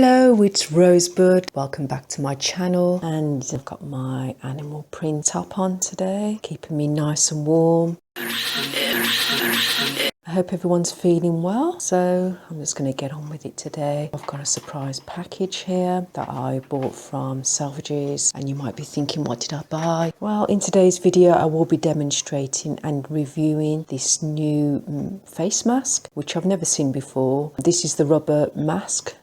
Hello, it's Rosebud. Welcome back to my channel, and I've got my animal print top on today, keeping me nice and warm. I hope everyone's feeling well, so I'm just going to get on with it today. I've got a surprise package here that I bought from Selfridges, and you might be thinking, what did I buy? Well, in today's video I will be demonstrating and reviewing this new face mask, which I've never seen before. This is the rubber mask,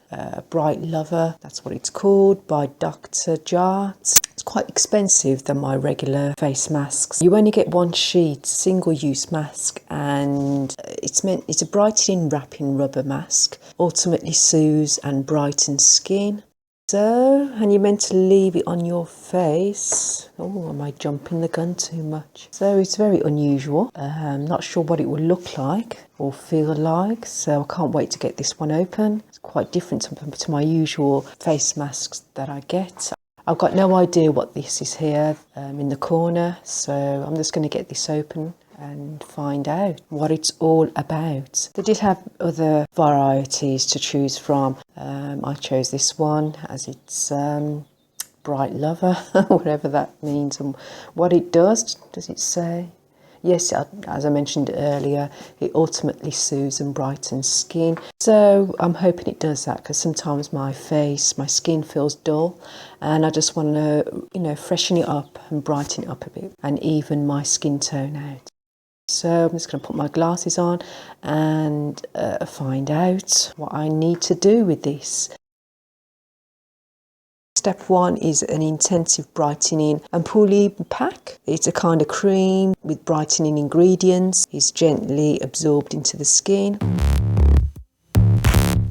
Bright Lover, that's what it's called, by Dr. Jart. It's quite expensive than my regular face masks. You only get one sheet, single-use mask, and it's a brightening wrapping rubber mask. Ultimately soothes and brightens skin. So, and you're meant to leave it on your face. Oh, am I jumping the gun too much? So it's very unusual. I'm not sure what it will look like or feel like, so I can't wait to get this one open. It's quite different to my usual face masks that I get. I've got no idea what this is here in the corner, so I'm just going to get this open and find out what it's all about. They did have other varieties to choose from. I chose this one as it's Bright Lover, whatever that means. And what it does it say? Yes, as I mentioned earlier, it ultimately soothes and brightens skin. So I'm hoping it does that, because sometimes my skin feels dull, and I just want to, freshen it up and brighten it up a bit and even my skin tone out. So I'm just going to put my glasses on and find out what I need to do with this. Step 1 is an intensive brightening ampoule pack. It's a kind of cream with brightening ingredients. It's gently absorbed into the skin.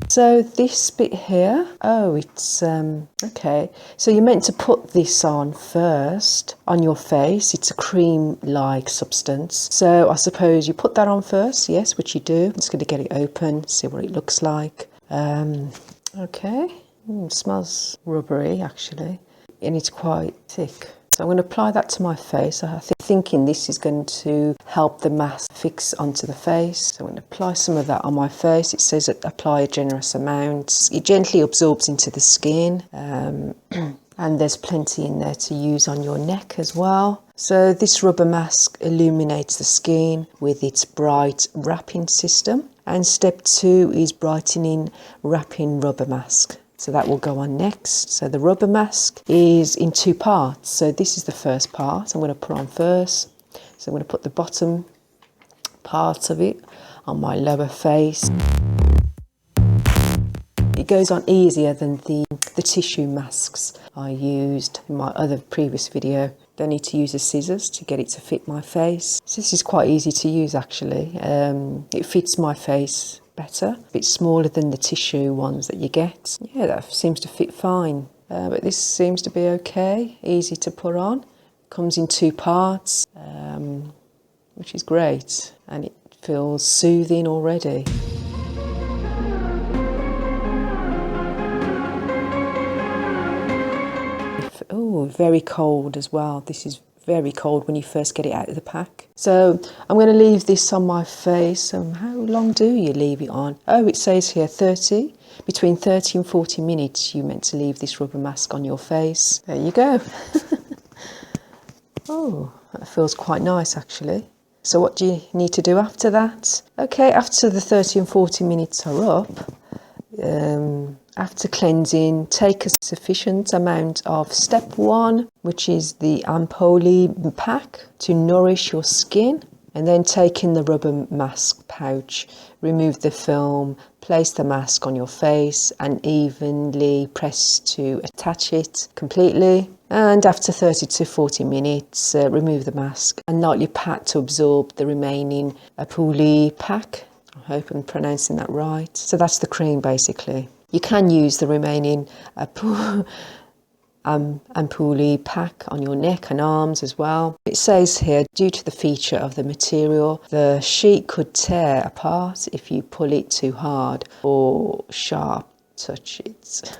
So this bit here, it's okay. So you're meant to put this on first on your face. It's a cream-like substance. So I suppose you put that on first, yes, which you do. I'm just going to get it open, see what it looks like. Okay. It smells rubbery actually, and it's quite thick. So I'm going to apply that to my face. I'm thinking this is going to help the mask fix onto the face. So I'm going to apply some of that on my face. It says apply a generous amount. It gently absorbs into the skin, and there's plenty in there to use on your neck as well. So this rubber mask illuminates the skin with its bright wrapping system. And step 2 is brightening wrapping rubber mask. So that will go on next. So the rubber mask is in 2 parts. So this is the first part I'm going to put on first. So I'm going to put the bottom part of it on my lower face. It goes on easier than the tissue masks I used in my other previous video. Don't need to use the scissors to get it to fit my face. So this is quite easy to use actually. It fits my face better. A bit smaller than the tissue ones that you get. Yeah, that seems to fit fine. But this seems to be okay, easy to put on. Comes in 2 parts, which is great, and it feels soothing already. Oh, very cold as well. This is very cold when you first get it out of the pack. So I'm going to leave this on my face. How long do you leave it on? Oh, it says here between 30 and 40 minutes you're meant to leave this rubber mask on your face. There you go. Oh, that feels quite nice actually. So what do you need to do after that? Okay, after the 30 and 40 minutes are up, after cleansing, take a sufficient amount of step 1, which is the ampoule pack, to nourish your skin, and then take in the rubber mask pouch, remove the film, place the mask on your face and evenly press to attach it completely. And after 30 to 40 minutes, remove the mask and lightly pat to absorb the remaining ampoule pack. I hope I'm pronouncing that right. So that's the cream basically. You can use the remaining ampoule pack on your neck and arms as well. It says here, due to the feature of the material, the sheet could tear apart if you pull it too hard or sharp touch it.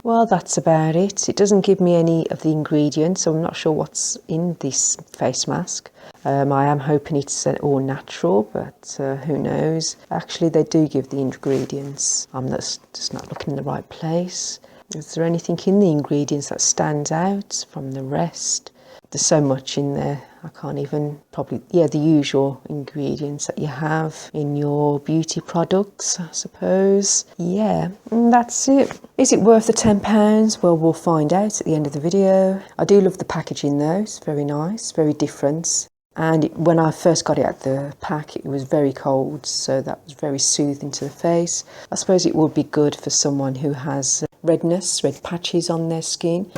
Well, that's about it. It doesn't give me any of the ingredients, so I'm not sure what's in this face mask. I am hoping it's all natural, but who knows. Actually, they do give the ingredients. I'm just not looking in the right place. Is there anything in the ingredients that stands out from the rest? There's so much in there, I can't even the usual ingredients that you have in your beauty products, I suppose. Yeah, and that's it. Is it worth the £10? Well, we'll find out at the end of the video. I do love the packaging though, it's very nice, very different. And when I first got it at the pack, it was very cold, so that was very soothing to the face. I suppose it would be good for someone who has redness, red patches on their skin.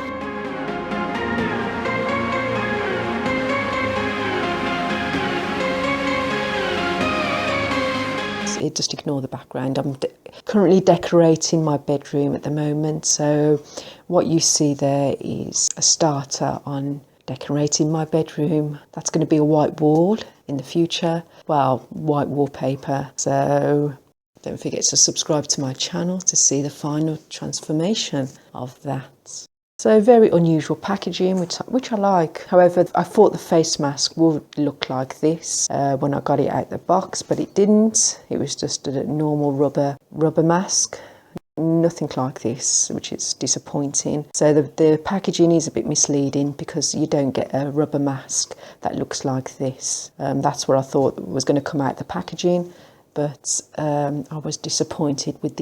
Just ignore the background. I'm currently decorating my bedroom at the moment, so what you see there is a starter on decorating my bedroom. That's going to be a white wall in the future, well, white wallpaper. So don't forget to subscribe to my channel to see the final transformation of that. So very unusual packaging, which I like. However, I thought the face mask would look like this when I got it out of the box, but it didn't. It was just a normal rubber mask. Nothing like this, which is disappointing. So the packaging is a bit misleading because you don't get a rubber mask that looks like this. That's what I thought was going to come out the packaging. But I was disappointed with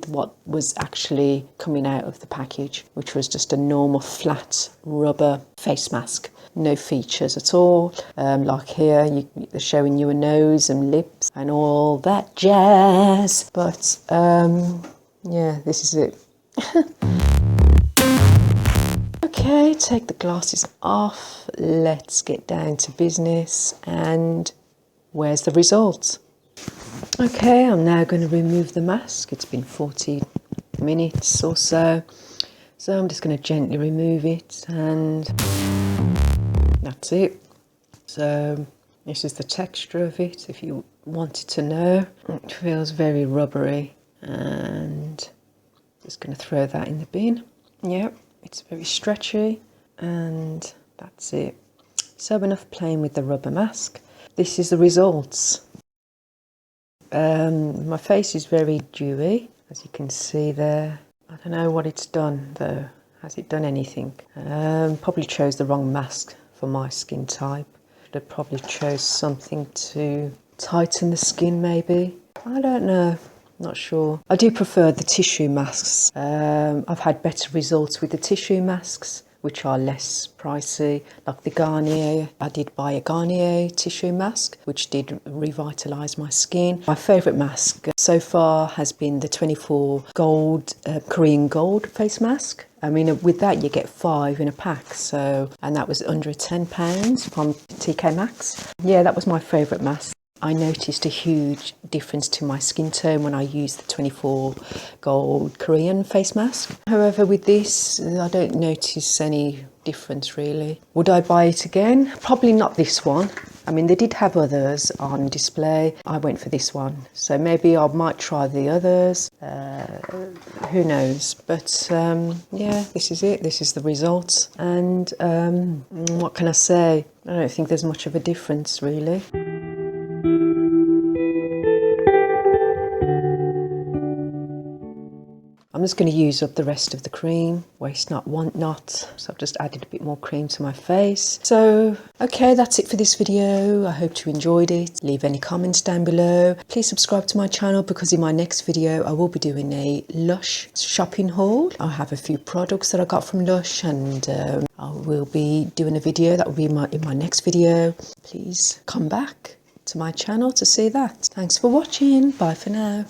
what was actually coming out of the package, which was just a normal flat rubber face mask. No features at all. Like here, they're showing you a nose and lips and all that jazz. But yeah, this is it. Okay, take the glasses off. Let's get down to business. And where's the result? Okay, I'm now going to remove the mask. It's been 40 minutes or so. So I'm just going to gently remove it and that's it. So this is the texture of it, if you wanted to know. It feels very rubbery and just going to throw that in the bin. Yep, it's very stretchy and that's it. So enough playing with the rubber mask. This is the results. My face is very dewy, as you can see there. I don't know what it's done though. Has it done anything? Probably chose the wrong mask for my skin type. Should have probably chose something to tighten the skin maybe. I don't know, not sure. I do prefer the tissue masks. I've had better results with the tissue masks, which are less pricey, like the Garnier. I did buy a Garnier tissue mask, which did revitalise my skin. My favourite mask so far has been the 24 gold, Korean gold face mask. I mean, with that you get 5 in a pack, and that was under £10 from TK Maxx. Yeah, that was my favourite mask. I noticed a huge difference to my skin tone when I used the 24 gold Korean face mask. However, with this, I don't notice any difference really. Would I buy it again? Probably not this one. I mean, they did have others on display. I went for this one. So maybe I might try the others. Who knows? But yeah, this is it. This is the results. And what can I say? I don't think there's much of a difference really. I'm just going to use up the rest of the cream. Waste not, want not. So I've just added a bit more cream to my face. So, okay, that's it for this video. I hope you enjoyed it. Leave any comments down below. Please subscribe to my channel because in my next video, I will be doing a Lush shopping haul. I have a few products that I got from Lush and I will be doing a video that will be in my next video. Please come back to my channel to see that. Thanks for watching. Bye for now.